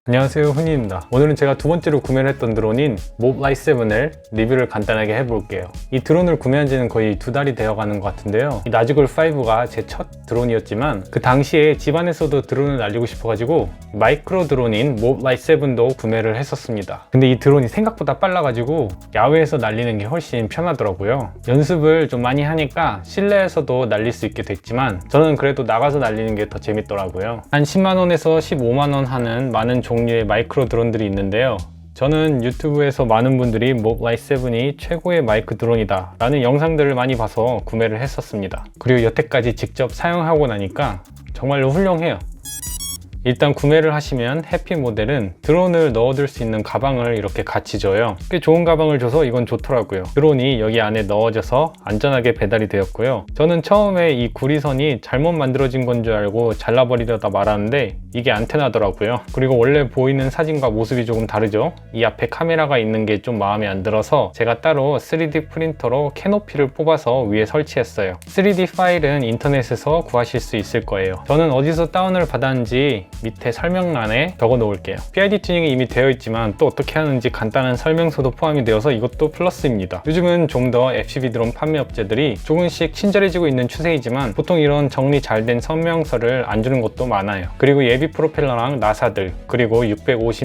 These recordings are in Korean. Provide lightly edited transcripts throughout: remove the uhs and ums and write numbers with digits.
안녕하세요, 훈이입니다. 오늘은 제가 두 번째로 구매를 했던 드론인 모블라이 7을 리뷰를 간단하게 해볼게요. 이 드론을 구매한 지는 거의 2달이 되어가는 것 같은데요. 이 나즈골 5가 제 첫 드론이었지만 그 당시에 집안에서도 드론을 날리고 싶어가지고 마이크로 드론인 모블라이 7도 구매를 했었습니다. 근데 이 드론이 생각보다 빨라가지고 야외에서 날리는 게 훨씬 편하더라고요. 연습을 좀 많이 하니까 실내에서도 날릴 수 있게 됐지만 저는 그래도 나가서 날리는 게 더 재밌더라고요. 한 10만원에서 15만원 하는 많은 종류의 마이크로 드론들이 있는데요. 저는 유튜브에서 많은 분들이 모블라이 7이 최고의 마이크 드론이다 라는 영상들을 많이 봐서 구매를 했었습니다. 그리고 여태까지 직접 사용하고 나니까 정말로 훌륭해요. 일단 구매를 하시면 해피 모델은 드론을 넣어둘 수 있는 가방을 이렇게 같이 줘요. 꽤 좋은 가방을 줘서 이건 좋더라고요. 드론이 여기 안에 넣어져서 안전하게 배달이 되었고요. 저는 처음에 이 구리선이 잘못 만들어진 건 줄 알고 잘라버리려다 말았는데 이게 안테나더라고요. 그리고 원래 보이는 사진과 모습이 조금 다르죠. 이 앞에 카메라가 있는 게 좀 마음에 안 들어서 제가 따로 3D 프린터로 캐노피를 뽑아서 위에 설치했어요. 3D 파일은 인터넷에서 구하실 수 있을 거예요. 저는 어디서 다운을 받았는지 밑에 설명란에 적어 놓을게요. PID 튜닝이 이미 되어 있지만 또 어떻게 하는지 간단한 설명서도 포함이 되어서 이것도 플러스입니다. 요즘은 좀 더 FPV 드론 판매 업체들이 조금씩 친절해지고 있는 추세이지만 보통 이런 정리 잘 된 설명서를 안 주는 것도 많아요. 그리고 예비 프로펠러랑 나사들, 그리고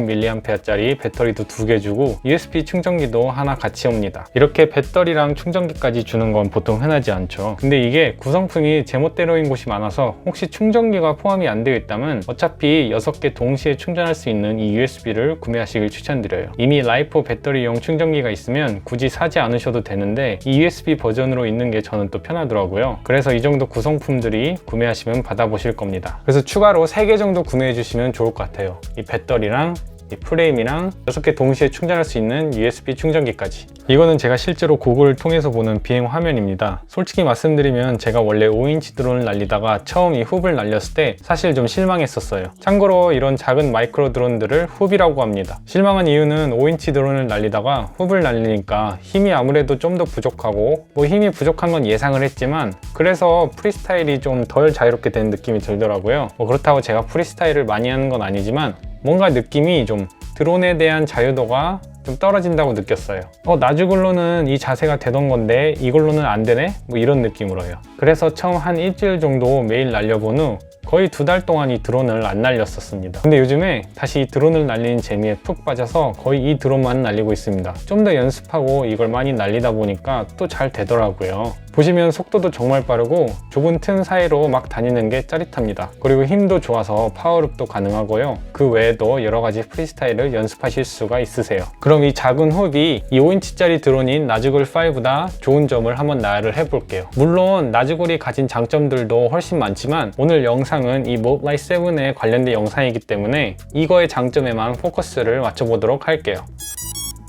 650mAh짜리 배터리도 2개 주고 USB 충전기도 하나 같이 옵니다. 이렇게 배터리랑 충전기까지 주는 건 보통 흔하지 않죠. 근데 이게 구성품이 제멋대로인 곳이 많아서 혹시 충전기가 포함이 안 되어 있다면 어차피 6개 동시에 충전할 수 있는 이 USB를 구매하시길 추천드려요. 이미 라이포 배터리용 충전기가 있으면 굳이 사지 않으셔도 되는데 이 USB 버전으로 있는 게 저는 또 편하더라고요. 그래서 이 정도 구성품들이 구매하시면 받아보실 겁니다. 그래서 추가로 3개 정도 구매해 주시면 좋을 것 같아요. 이 배터리랑 이 프레임이랑 6개 동시에 충전할 수 있는 USB 충전기까지. 이거는 제가 실제로 고글을 통해서 보는 비행 화면입니다. 솔직히 말씀드리면 제가 원래 5인치 드론을 날리다가 처음 이 훅을 날렸을 때 사실 좀 실망했었어요. 참고로 이런 작은 마이크로 드론들을 훅이라고 합니다. 실망한 이유는 5인치 드론을 날리다가 훅을 날리니까 힘이 아무래도 좀 더 부족하고 힘이 부족한 건 예상을 했지만 그래서 프리스타일이 좀 덜 자유롭게 된 느낌이 들더라고요. 그렇다고 제가 프리스타일을 많이 하는 건 아니지만 뭔가 느낌이 좀 드론에 대한 자유도가 좀 떨어진다고 느꼈어요. 나즈글로는 이 자세가 되던 건데 이걸로는 안 되네? 이런 느낌으로요. 그래서 처음 한 일주일 정도 매일 날려본 후 거의 2달 동안 이 드론을 안 날렸었습니다. 근데 요즘에 다시 이 드론을 날리는 재미에 푹 빠져서 거의 이 드론만 날리고 있습니다. 좀 더 연습하고 이걸 많이 날리다 보니까 또 잘 되더라고요. 보시면 속도도 정말 빠르고 좁은 틈 사이로 막 다니는 게 짜릿합니다. 그리고 힘도 좋아서 파워룹도 가능하고요. 그 외에도 여러 가지 프리스타일을 연습하실 수가 있으세요. 그럼 이 작은 훅이 이 5인치짜리 드론인 나즈골 5보다 좋은 점을 한번 나열을 해볼게요. 물론 나즈골이 가진 장점들도 훨씬 많지만 오늘 영상은 이 모블라이 7에 관련된 영상이기 때문에 이거의 장점에만 포커스를 맞춰보도록 할게요.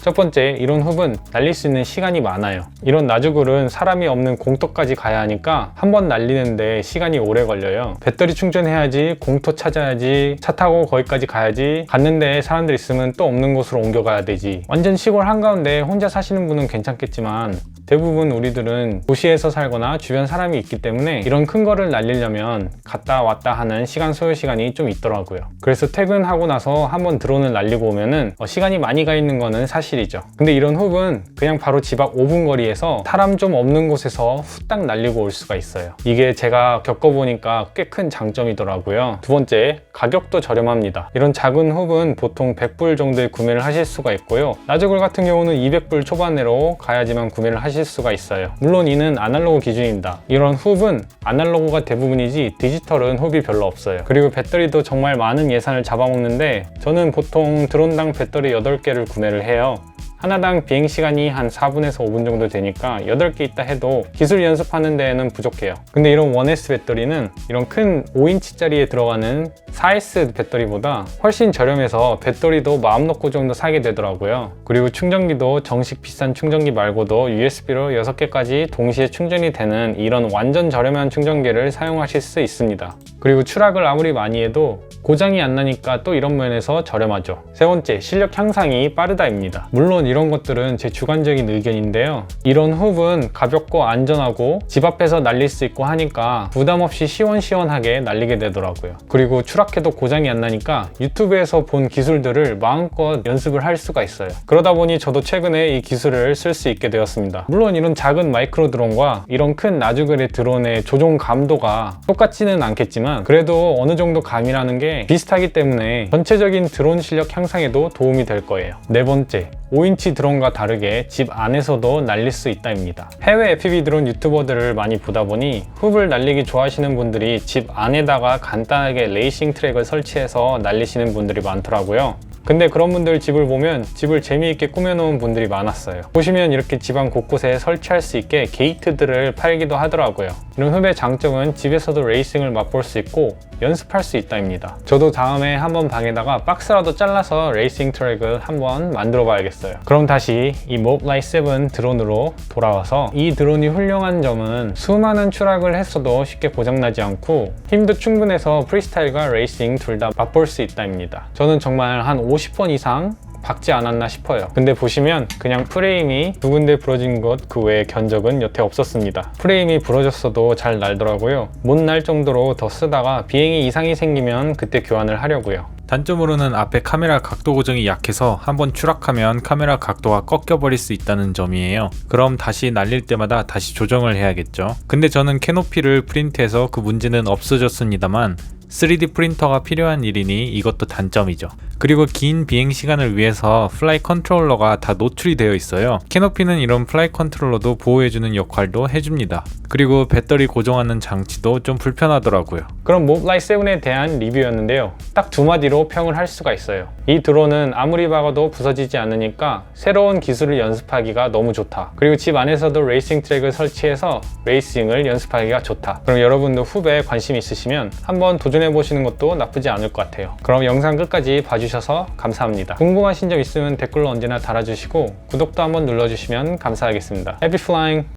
첫 번째, 이런 훅은 날릴 수 있는 시간이 많아요. 이런 나즈굴은 사람이 없는 공터까지 가야 하니까 한 번 날리는데 시간이 오래 걸려요. 배터리 충전해야지, 공터 찾아야지, 차 타고 거기까지 가야지, 갔는데 사람들 있으면 또 없는 곳으로 옮겨가야 되지. 완전 시골 한가운데 혼자 사시는 분은 괜찮겠지만 대부분 우리들은 도시에서 살거나 주변 사람이 있기 때문에 이런 큰 거를 날리려면 갔다 왔다 하는 시간 소요 시간이 좀 있더라고요. 그래서 퇴근하고 나서 한번 드론을 날리고 오면은 시간이 많이 가 있는 거는 사실이죠. 근데 이런 훅은 그냥 바로 집 앞 5분 거리에서 사람 좀 없는 곳에서 후딱 날리고 올 수가 있어요. 이게 제가 겪어보니까 꽤 큰 장점이더라고요. 두 번째, 가격도 저렴합니다. 이런 작은 훅은 보통 100불 정도에 구매를 하실 수가 있고요. 나즈골 같은 경우는 200불 초반으로 가야지만 구매를 하실 수가 있어요. 물론 이는 아날로그 기준입니다. 이런 훅은 아날로그가 대부분이지 디지털은 훅이 별로 없어요. 그리고 배터리도 정말 많은 예산을 잡아먹는데 저는 보통 드론당 배터리 8개를 구매를 해요. 하나당 비행시간이 한 4분에서 5분 정도 되니까 8개 있다 해도 기술 연습하는 데에는 부족해요. 근데 이런 1S 배터리는 이런 큰 5인치짜리에 들어가는 4S 배터리보다 훨씬 저렴해서 배터리도 마음 놓고 좀 더 사게 되더라고요. 그리고 충전기도 정식 비싼 충전기 말고도 USB로 6개까지 동시에 충전이 되는 이런 완전 저렴한 충전기를 사용하실 수 있습니다. 그리고 추락을 아무리 많이 해도 고장이 안 나니까 또 이런 면에서 저렴하죠. 세 번째, 실력 향상이 빠르다입니다. 물론 이런 것들은 제 주관적인 의견인데요. 이런 훅은 가볍고 안전하고 집 앞에서 날릴 수 있고 하니까 부담 없이 시원시원하게 날리게 되더라고요. 그리고 추락해도 고장이 안 나니까 유튜브에서 본 기술들을 마음껏 연습을 할 수가 있어요. 그러다 보니 저도 최근에 이 기술을 쓸 수 있게 되었습니다. 물론 이런 작은 마이크로 드론과 이런 큰 나주거리 드론의 조종 감도가 똑같지는 않겠지만 그래도 어느 정도 감이라는 게 비슷하기 때문에 전체적인 드론 실력 향상에도 도움이 될 거예요. 네 번째, 5인치 드론과 다르게 집 안에서도 날릴 수 있다입니다. 해외 FPV 드론 유튜버들을 많이 보다 보니 훅을 날리기 좋아하시는 분들이 집 안에다가 간단하게 레이싱 트랙을 설치해서 날리시는 분들이 많더라고요. 근데 그런 분들 집을 보면 집을 재미있게 꾸며놓은 분들이 많았어요. 보시면 이렇게 집안 곳곳에 설치할 수 있게 게이트들을 팔기도 하더라고요. 이런 흡의 장점은 집에서도 레이싱을 맛볼 수 있고 연습할 수 있다입니다. 저도 다음에 한번 방에다가 박스라도 잘라서 레이싱 트랙을 한번 만들어 봐야겠어요. 그럼 다시 이 모블라이 7 드론으로 돌아와서 이 드론이 훌륭한 점은 수많은 추락을 했어도 쉽게 고장나지 않고 힘도 충분해서 프리스타일과 레이싱 둘 다 맛볼 수 있다입니다. 저는 정말 한 50번 이상 박지 않았나 싶어요. 근데 보시면 그냥 프레임이 두 군데 부러진 것 그 외에 견적은 여태 없었습니다. 프레임이 부러졌어도 잘 날더라고요. 못 날 정도로 더 쓰다가 비행에 이상이 생기면 그때 교환을 하려고요. 단점으로는 앞에 카메라 각도 고정이 약해서 한번 추락하면 카메라 각도가 꺾여버릴 수 있다는 점이에요. 그럼 다시 날릴 때마다 다시 조정을 해야겠죠. 근데 저는 캐노피를 프린트해서 그 문제는 없어졌습니다만 3D 프린터가 필요한 일이니 이것도 단점이죠. 그리고 긴 비행 시간을 위해서 플라이 컨트롤러가 다 노출이 되어 있어요. 캐노피는 이런 플라이 컨트롤러도 보호해주는 역할도 해줍니다. 그리고 배터리 고정하는 장치도 좀 불편하더라고요. 그럼 모블라이 7에 대한 리뷰였는데요. 딱 두 마디로 평을 할 수가 있어요. 이 드론은 아무리 박아도 부서지지 않으니까 새로운 기술을 연습하기가 너무 좋다. 그리고 집 안에서도 레이싱 트랙을 설치해서 레이싱을 연습하기가 좋다. 그럼 여러분도 훅에 관심 있으시면 한번 도전해보시는 것도 나쁘지 않을 것 같아요. 그럼 영상 끝까지 봐주셔서 감사합니다. 궁금하신 점 있으면 댓글로 언제나 달아주시고 구독도 한번 눌러주시면 감사하겠습니다. Happy flying!